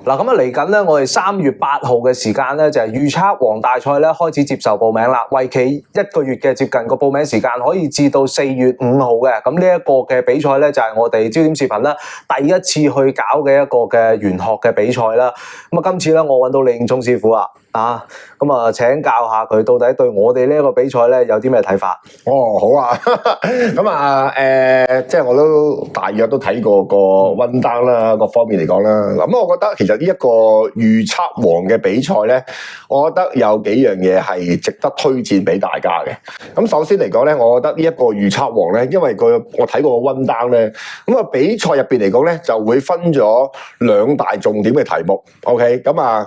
嗱，咁啊嚟緊咧，我哋3月8號嘅時間咧，就係預測王大賽咧開始接受報名啦。為期1個月嘅接近個報名時間，可以至到4月5號嘅。咁呢一個嘅比賽咧，就係我哋焦點視頻啦，第一次去搞嘅一個嘅玄學嘅比賽啦。咁啊，今次咧我揾到李應聰師傅啊，咁啊請教下佢到底對我哋呢一個比賽咧有啲咩睇法？哦，好啊，咁啊，即係我都大約都睇過個溫單啦，各方面嚟講啦。咁我覺得其實呢一個預測王嘅比賽咧，我覺得有幾樣嘢係值得推薦俾大家嘅。咁首先嚟講咧，我覺得呢一個預測王咧，因為我睇過個溫單咧，咁啊比賽入邊嚟講咧，就會分咗2大重點嘅題目。OK， 咁啊。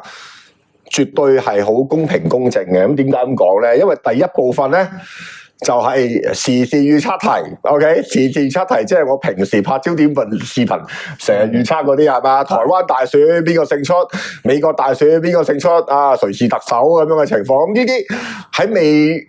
絕對係好公平公正嘅，咁點解咁講咧？因為第一部分咧就係時事預測題 ，OK？ 時事預測題即係我平時拍焦點視頻成日預測嗰啲係嘛？台灣大選邊個勝出？美國大選邊個勝出？啊，誰是特首咁樣嘅情況？咁呢啲喺未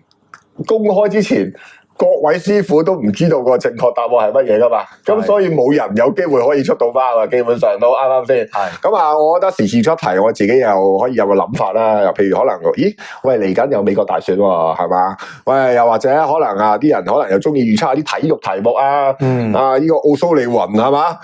公開之前，各位師傅都唔知道個正確答案係乜嘢噶嘛，咁所以冇人有機會可以出到包啊，基本上都啱啱先。咁啊，我覺得時事出題，我自己又可以有個諗法啦。又譬如可能，咦，喂嚟緊有美國大選喎，係嘛？喂，又或者可能啊，啲人可能又中意預測下啲體育題目啊，呢個奧蘇利雲係嘛？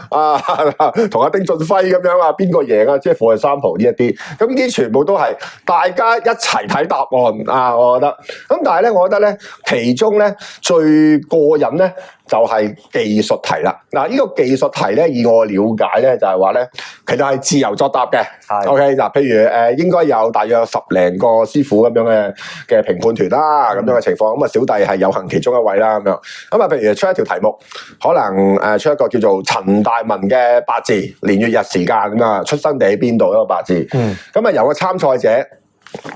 同阿丁俊暉咁樣啊，邊個贏啊？即係for example呢一啲，咁呢啲全部都係大家一齊睇答案啊，我覺得。咁但係咧，我覺得咧，其中咧。最過癮咧就係技術題啦。嗱，呢個技術題咧，以我了解咧，就係話咧，其實係自由作答嘅。OK， 嗱，譬如應該有大約10零個師傅咁樣嘅評判團啦，咁樣嘅情況。咁啊，小弟係有幸其中一位啦，咁樣。咁啊，譬如出一條題目，可能出一個叫做陳大文嘅八字、年月日時間咁啊，出生地喺邊度一個八字。咁啊，由個參賽者。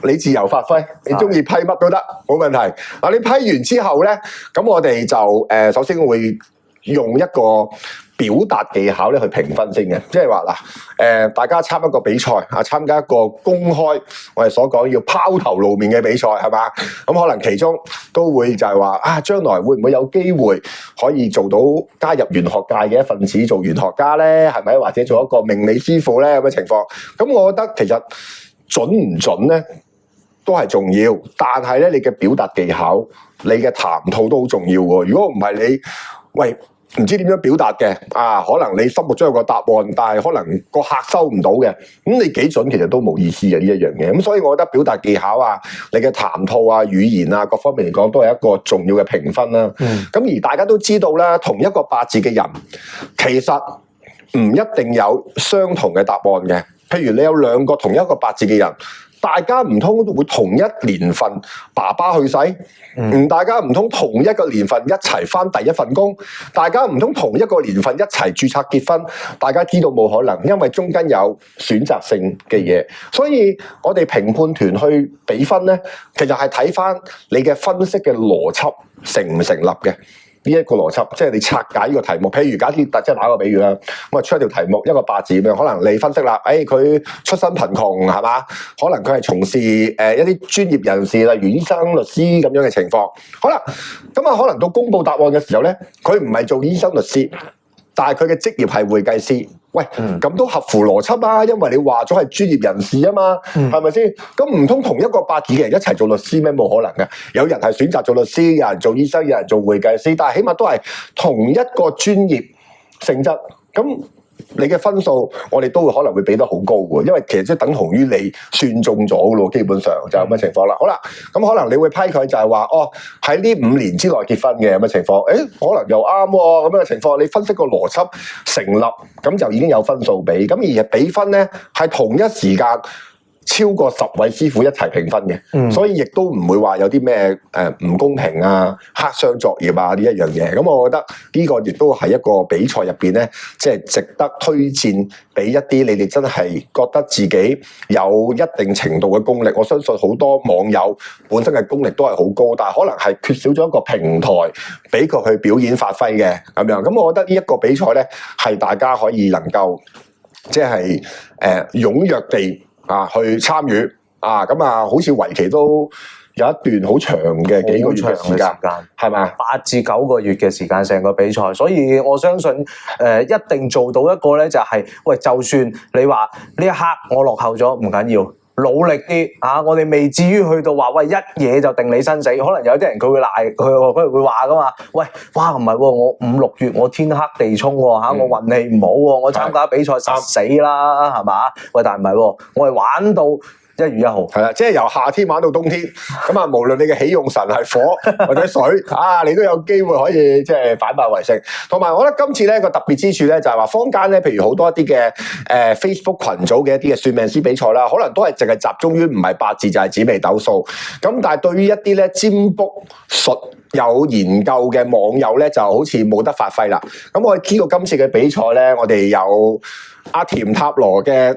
你自由發揮，你中意批乜都得，冇問題。嗱，你批完之後咧，咁我哋就首先會用一個表達技巧咧去評分先嘅，即係話嗱，大家參一個比賽啊，參加一個公開我哋所講要拋頭露面嘅比賽係嘛？咁可能其中都會就係話啊，將來會唔會有機會可以做到加入玄學界嘅一份子，做玄學家咧？係咪？或者做一個命理師傅咧咁嘅情況？咁我覺得其實。準唔準咧，都係重要，但係咧，你嘅表達技巧、你嘅談吐都好重要喎。如果唔係你，喂，唔知點樣表達嘅啊，可能你心目中有個答案，但係可能個客收唔到嘅，咁你幾準其實都冇意思嘅呢一樣嘢。咁所以我覺得表達技巧啊、你嘅談吐啊、語言啊各方面嚟講，都係一個重要嘅評分啦。咁而大家都知道啦，同一個八字嘅人，其實唔一定有相同嘅答案嘅。譬如你有2個同一個八字嘅人，大家唔通會同一年份爸爸去世？大家唔通同一個年份一齊返第一份工？大家唔通同一個年份一齊註冊結婚？大家知道冇可能，因為中間有選擇性嘅嘢，所以我哋評判團去比分咧，其實係睇返你嘅分析嘅邏輯成唔成立嘅。呢一個邏輯，即係你拆解呢個題目。譬如假設即係打個比喻啦，咁啊出一條題目，一個八字咁樣，可能你分析啦，佢出身貧窮係嘛？可能佢係從事一啲專業人士，例如醫生、律師咁樣嘅情況。好啦，咁啊可能到公佈答案嘅時候咧，佢唔係做醫生、律師，但係佢嘅職業係會計師。喂，咁都合乎邏輯啊，因為你話咗係專業人士啊嘛，係咪先？咁唔通同一個八字嘅人一齊做律師咩？冇可能嘅。有人係選擇做律師，有人做醫生，有人做會計師，但係起碼都係同一個專業性質。咁你嘅分數，我哋都會可能會俾得好高嘅，因為其實即係等同於你算中咗咯，基本上就係咁嘅情況啦。好啦，咁可能你會批佢就係話，喺呢5年之內結婚嘅咁嘅情況，可能又啱喎，咁樣嘅情況，你分析個邏輯成立，咁就已經有分數俾，咁而比分咧係同一時間。超過10位師傅一齊評分嘅，所以亦都唔會話有啲咩唔公平啊、黑箱作業啊呢一樣嘢。咁我覺得呢個亦都係一個比賽入邊咧，即係值得推薦俾一啲你哋真係覺得自己有一定程度嘅功力。我相信好多網友本身嘅功力都係好高，但係可能係缺少咗一個平台俾佢去表演發揮嘅咁樣。咁我覺得呢一個比賽咧，係大家可以能夠即係踴躍地去參與啊！咁啊，好似為期都有一段好長嘅幾個月嘅時間，係咪？8至9個月嘅時間，成個比賽，所以我相信一定做到一個咧，就係喂，就算你話呢一刻我落後咗，唔緊要。努力啲啊！我哋未至於去到話喂一嘢就定你生死，可能有啲人佢會賴佢會話噶嘛。喂，哇唔係喎，我5、6月我天黑地衝喎嚇，我運氣唔好喎，我參加比賽實死啦係嘛？喂，但係唔係喎，我係玩到1月1號，係啦，即係由夏天玩到冬天，咁啊，無論你嘅喜用神係火或者水啊，你都有機會可以即係反敗為勝。同埋，我覺得今次咧個特別之處咧就係話坊間咧，譬如好多一啲嘅Facebook 群組嘅一啲嘅算命師比賽啦，可能都係淨係集中於唔係八字就係紫微斗數。咁但係對於一啲咧占卜術有研究嘅網友咧，就好似冇得發揮啦。咁我哋知道今次嘅比賽咧，我哋有阿甜塔羅嘅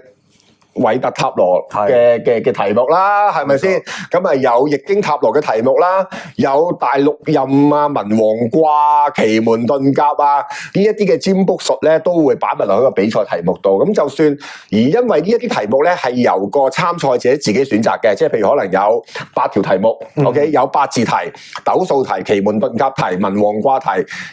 韋特塔羅嘅題目啦，係咪先？咁啊有易經塔羅嘅題目啦，有大六壬啊、文王卦、奇門遁甲啊，呢一啲嘅占卜術咧都會擺埋落去個比賽題目度。咁就算而因為呢一啲題目咧係由個參賽者自己選擇嘅，即係譬如可能有8條題目，OK， 有八字題、斗數題、奇門遁甲題、文王卦題、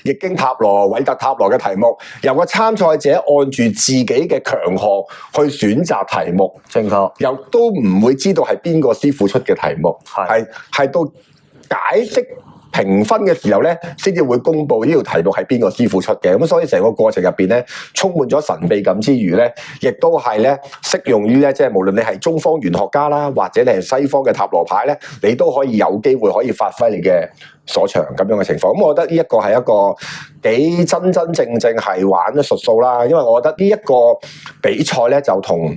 易經塔羅、韋特塔羅嘅題目，由個參賽者按住自己嘅強項去選擇題目，正確，又都唔會知道係邊個師傅出嘅題目，係到解釋評分嘅時候咧，先至會公布呢條題目係邊個師傅出嘅。咁所以成個過程入邊咧，充滿咗神秘感之餘咧，亦都係咧適用於咧，即係無論你係中方玄學家啦，或者你係西方嘅塔羅牌咧，你都可以有機會可以發揮你嘅所長咁樣嘅情況。咁我覺得呢一個係一個幾真真正正係玩術數啦，因為我覺得呢一個比賽咧就同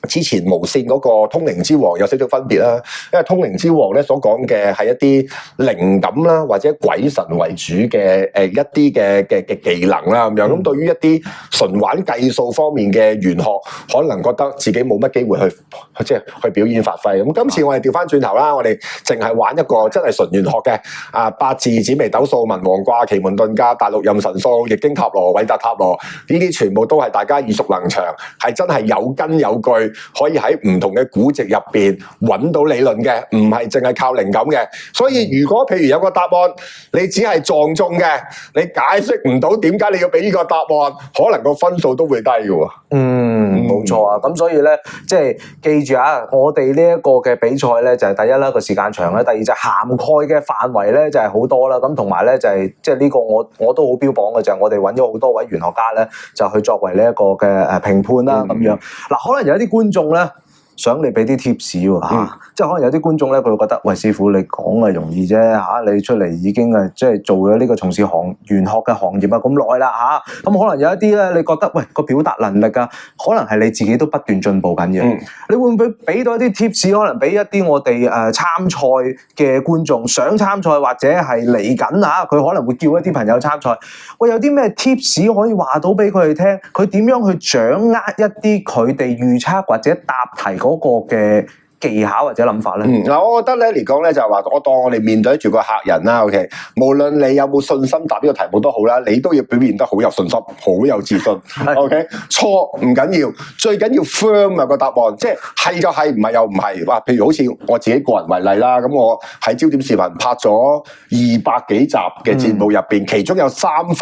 之前無線嗰個通靈之王有少少分別啦，因為通靈之王咧所講嘅係一啲靈感啦，或者鬼神為主嘅一啲嘅技能啦咁樣。咁對於一啲純玩計數方面嘅玄學，可能覺得自己冇乜機會去表演發揮。咁今次我哋調翻轉頭啦，我哋淨係玩一個真係純玄學嘅八字、紫微斗數、文王卦、奇門遁甲、大六壬神數、易經塔羅、韋特塔羅，呢啲全部都係大家耳熟能詳，係真係有根有據。可以喺唔同嘅古籍入邊揾到理論嘅，唔係淨係靠靈感嘅。所以如果譬如有個答案，你只係撞中嘅，你解釋唔到點解你要俾呢個答案，可能個分數都會低嘅喎。冇錯啊。咁所以咧，即係記住啊，我哋呢一個嘅比賽咧，就係第一啦，個時間長啦，第二就係涵蓋嘅範圍咧就係好多啦。咁同埋咧就係即係呢個我都好標榜嘅就係我哋揾咗好多位玄學家咧，就去作為呢一個嘅評判啦咁樣。嗱，可能有一啲觀眾咧想你俾啲 tips 喎嚇，即係可能有啲觀眾咧佢會覺得，喂，師傅你講啊容易啫嚇，你出嚟已經即係做咗呢個從事玄學嘅行業啊咁耐啦嚇，咁可能有一啲咧你覺得喂個表達能力啊，可能係你自己都不斷進步緊嘅，你會唔會俾到一啲 tips， 可能俾一啲我哋參賽嘅觀眾想參賽或者係嚟緊嚇，佢可能會叫一啲朋友參賽，喂，有啲咩 tips 可以話到俾佢哋聽，佢點樣去掌握一啲佢哋預測或者答題嗰個嘅技巧或者諗法咧？嗱，我覺得咧嚟講咧就係話，我當我哋面對住個客人啦 ，OK， 無論你有冇信心答呢個題目都好啦，你都要表現得好有信心、好有自信，OK， 錯唔緊要，最緊要 firm 啊個答案，即係就係，唔係又唔係。話譬如好似我自己個人為例啦，咁我喺焦點視頻拍咗200幾集嘅節目入邊，其中有1/3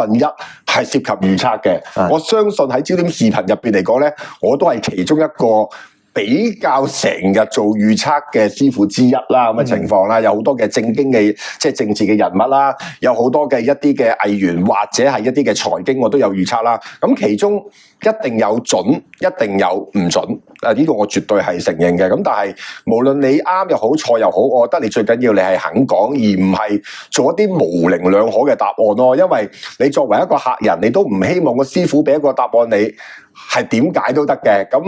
係涉及預測嘅。我相信喺焦點視頻入邊嚟講咧，我都係其中一個比較成日做預測嘅師傅之一啦，咁嘅情況啦，有好多嘅正經嘅即係政治嘅人物啦，有好多嘅一啲嘅藝員或者係一啲嘅財經我都有預測啦。咁其中一定有準，一定有唔準，呢個我絕對係承認嘅。咁但係無論你啱又好錯又好，我覺得你最緊要你係肯講，而唔係做一啲模棱兩可嘅答案咯。因為你作為一個客人，你都唔希望個師傅俾一個答案你係點解都得嘅。咁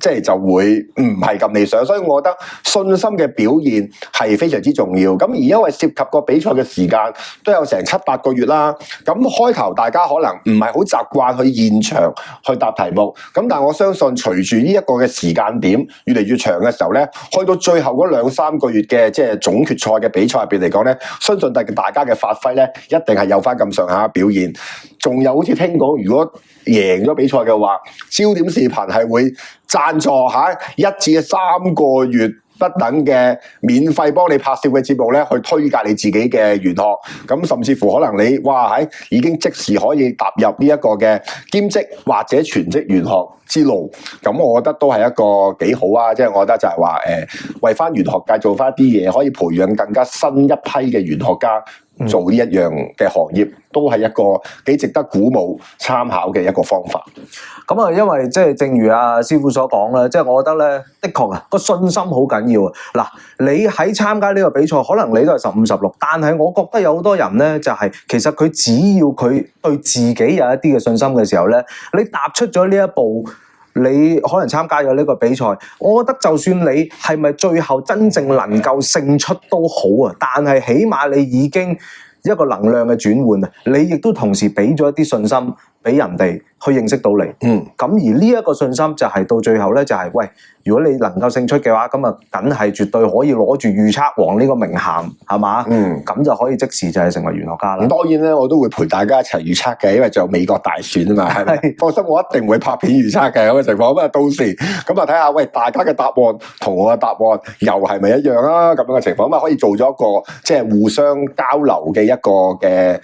即係就會唔係咁理想，所以我覺得信心嘅表現係非常之重要。咁而因為涉及個比賽嘅時間都有成7-8個月啦，咁開頭大家可能唔係好習慣去現場去答題目，咁但係我相信隨住呢一個嘅時間點越嚟越長嘅時候咧，去到最後嗰2-3個月嘅即係總決賽嘅比賽入邊嚟講咧，相信大家嘅發揮咧一定係有翻咁上下表現。仲有好似聽講，如果贏咗比賽嘅話，焦點視頻係會贊助1至3個月不等嘅免費幫你拍攝嘅節目咧，去推介你自己嘅玄學。咁甚至乎可能你已經即時可以踏入呢一個嘅兼職或者全職玄學之路。咁我覺得都係一個幾好啊！即係我覺得就係話為翻玄學界做翻啲嘢，可以培養更加新一批嘅玄學家。做呢一樣嘅行業都係一個幾值得鼓舞參考嘅一個方法。咁啊，因為即係正如阿師傅所講啦，即係我覺得咧，的確啊個信心好緊要啊。嗱，你喺參加呢個比賽，可能你都係15、16，但係我覺得有好多人咧，就係其實佢只要佢對自己有一啲嘅信心嘅時候咧，你踏出咗呢一步。你可能參加咗呢個比賽，我覺得就算你係咪最後真正能夠勝出都好啊，但係起碼你已經一個能量嘅轉換啊，你亦都同時俾咗一啲信心俾人哋去認識到你。咁而呢一個信心就係到最後咧，就係喂，如果你能夠勝出嘅話，咁啊，梗係絕對可以攞住預測王呢個名銜，係嘛？咁就可以即時就係成為玄學家啦。咁當然咧，我都會陪大家一齊預測嘅，因為仲有美國大選啊嘛，係咪？放心，我一定會拍片預測嘅咁嘅情況。咁啊，到時咁啊睇下，喂，大家嘅答案同我嘅答案又係咪一樣啊？咁樣嘅情況咁啊，可以做咗一個即係互相交流嘅一個嘅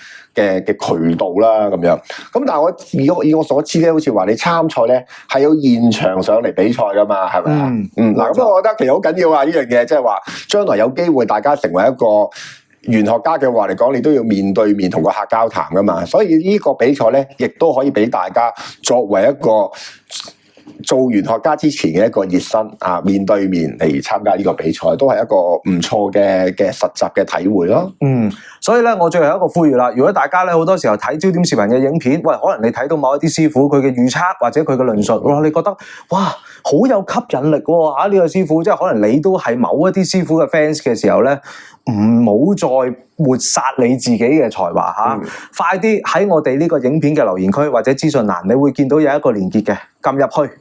渠道啦，咁樣。咁但係以我所知咧，好似話你參賽咧係要現場上嚟比賽噶嘛，係咪啊？嗱，咁我覺得其實好緊要啊！呢樣嘢即係話將來有機會大家成為一個玄學家嘅話嚟講，你都要面對面同個客交談噶嘛，所以呢個比賽咧，亦都可以俾大家作為一個做玄學家之前嘅一個熱身啊，面對面嚟參加呢個比賽，都係一個唔錯嘅實習嘅體會咯。所以咧，我最後一個呼籲啦，如果大家咧好多時候睇焦點視頻嘅影片，喂，可能你睇到某一啲師傅佢嘅預測或者佢嘅論述，哇，你覺得哇好有吸引力喎嚇呢個師傅，即係可能你都係某一啲師傅嘅 fans 嘅時候咧，唔好再抹殺你自己嘅才華嚇，快啲喺我哋呢個影片嘅留言區或者資訊欄，你會見到有一個連結嘅，撳入去，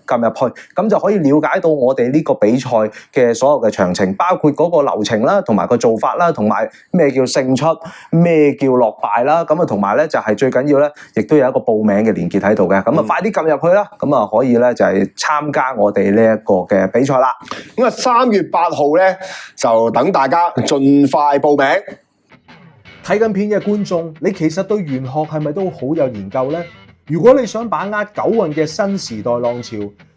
咁就可以了解到我哋呢個比賽嘅所有嘅詳情，包括嗰個流程啦，同埋個做法啦，同埋咩叫勝出，咩叫落敗啦，咁啊同埋咧就係最緊要咧，亦都有一個報名嘅連結喺度嘅，咁啊快啲撳入去啦，咁啊可以咧就係參加我哋呢一個嘅比賽啦。咁啊3月8號咧就等大家盡快報名。睇緊片嘅觀眾，你其實對玄學係咪都好有研究呢？如果你想把握九運嘅新時代浪潮，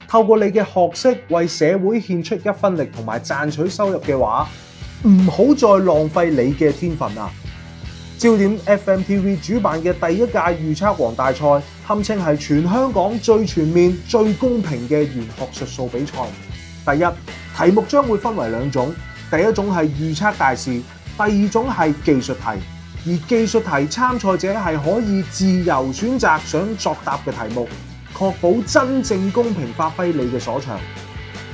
透過你嘅學識為社會獻出一分力同埋賺取收入嘅話，唔好再浪費你嘅天分啊！焦點 FMTV 主辦嘅第一屆預測王大賽，堪稱係全香港最全面、最公平嘅玄學術數比賽。第一，題目將會分為兩種，第一種係預測大事，第二種係技術題。而技術題參賽者係可以自由選擇想作答嘅題目，確保真正公平發揮你嘅所長。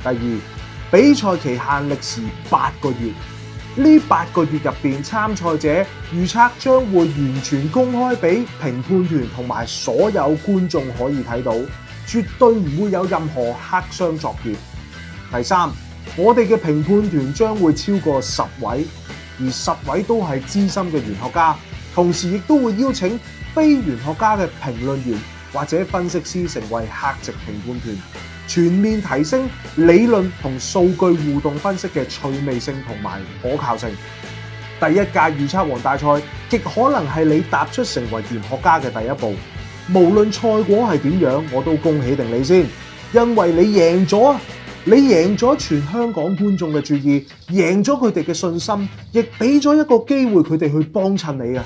第二，比賽期限歷時8個月，呢8個月入邊，參賽者預測將會完全公開俾評判團同埋所有觀眾可以睇到，絕對唔會有任何黑箱作業。第三，我哋嘅評判團將會超過10位。而10位都係資深嘅玄學家，同時亦都會邀請非玄學家嘅評論員或者分析師成為客席評判團，全面提升理論同數據互動分析嘅趣味性同埋可靠性。第一屆預測王大賽極可能係你踏出成為玄學家嘅第一步，無論賽果係點樣，我都恭喜定你先，因為你贏咗。你贏咗全香港觀眾嘅注意，贏咗佢哋嘅信心，亦俾咗一個機會佢哋去幫襯你啊！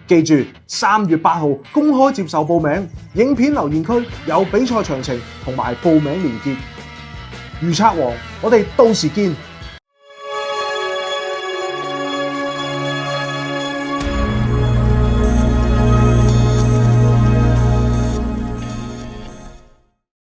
記住，3月8號公開接受報名，影片留言區有比賽詳情同埋報名連結。預測王，我哋到時見。